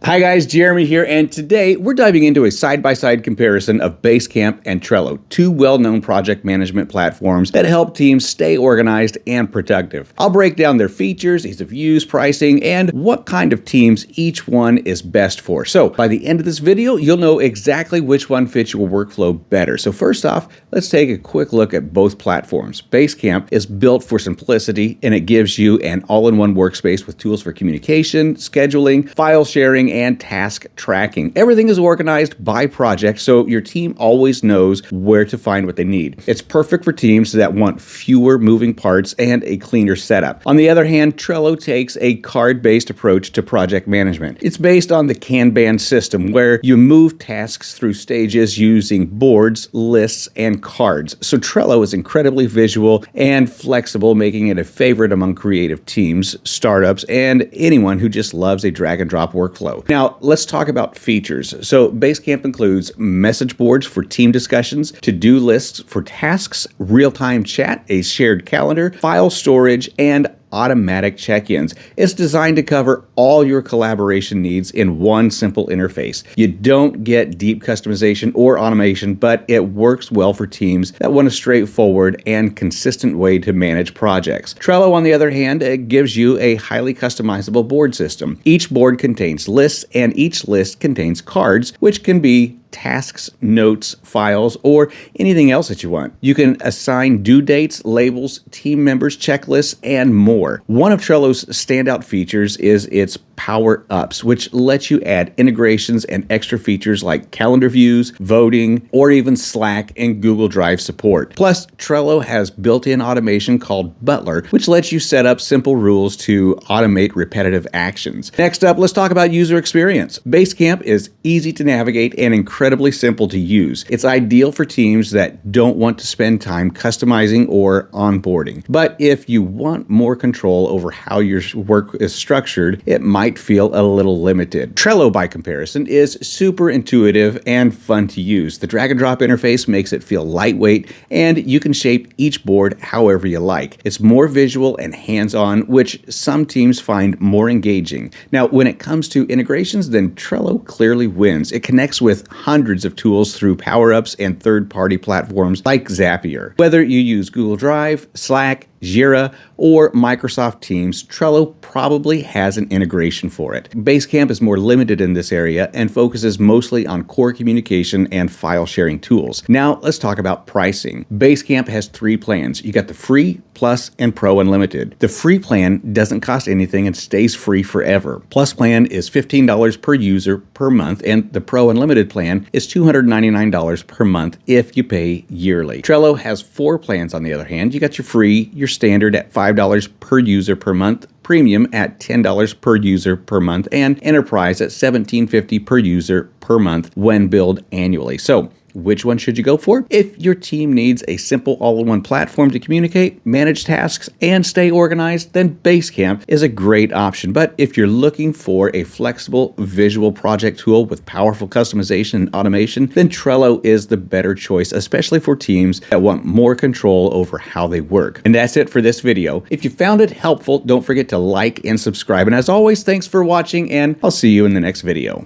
Hi guys, Jeremy here, and today we're diving into a side-by-side comparison of Basecamp and Trello, two well-known project management platforms that help teams stay organized and productive. I'll break down their features, ease of use, pricing, and what kind of teams each one is best for. So by the end of this video, you'll know exactly which one fits your workflow better. So first off, let's take a quick look at both platforms. Basecamp is built for simplicity, and it gives you an all-in-one workspace with tools for communication, scheduling, file sharing, and task tracking. Everything is organized by project, so your team always knows where to find what they need. It's perfect for teams that want fewer moving parts and a cleaner setup. On the other hand, Trello takes a card-based approach to project management. It's based on the Kanban system, where you move tasks through stages using boards, lists, and cards. So Trello is incredibly visual and flexible, making it a favorite among creative teams, startups, and anyone who just loves a drag and drop workflow. Now, let's talk about features. So Basecamp includes message boards for team discussions, to-do lists for tasks, real-time chat, a shared calendar, file storage, and automatic check-ins. It's designed to cover all your collaboration needs in one simple interface. You don't get deep customization or automation, but it works well for teams that want a straightforward and consistent way to manage projects. Trello, on the other hand, it gives you a highly customizable board system. Each board contains lists, and each list contains cards, which can be tasks, notes, files, or anything else that you want. You can assign due dates, labels, team members, checklists, and more. One of Trello's standout features is its power-ups, which lets you add integrations and extra features like calendar views, voting, or even Slack and Google Drive support. Plus, Trello has built-in automation called Butler, which lets you set up simple rules to automate repetitive actions. Next up, let's talk about user experience. Basecamp is easy to navigate and incredibly simple to use. It's ideal for teams that don't want to spend time customizing or onboarding. But if you want more control over how your work is structured, it might feel a little limited. Trello, by comparison, is super intuitive and fun to use. The drag and drop interface makes it feel lightweight, and you can shape each board however you like. It's more visual and hands-on, which some teams find more engaging. Now, when it comes to integrations, then Trello clearly wins. It connects with hundreds of tools through power-ups and third-party platforms like Zapier. Whether you use Google Drive, Slack, Jira, or Microsoft Teams, Trello probably has an integration for it. Basecamp is more limited in this area and focuses mostly on core communication and file sharing tools. Now, let's talk about pricing. Basecamp has three plans. You got the free, Plus, and Pro Unlimited. The free plan doesn't cost anything and stays free forever. Plus plan is $15 per user per month, and the Pro Unlimited plan is $299 per month if you pay yearly. Trello has four plans on the other hand. You got your free, your standard at $5 per user per month, Premium at $10 per user per month, and Enterprise at $17.50 per user per month when billed annually. So, which one should you go for? If your team needs a simple all-in-one platform to communicate, manage tasks, and stay organized, then Basecamp is a great option. But if you're looking for a flexible visual project tool with powerful customization and automation, then Trello is the better choice, especially for teams that want more control over how they work. And that's it for this video. If you found it helpful, don't forget to like and subscribe. And as always, thanks for watching, and I'll see you in the next video.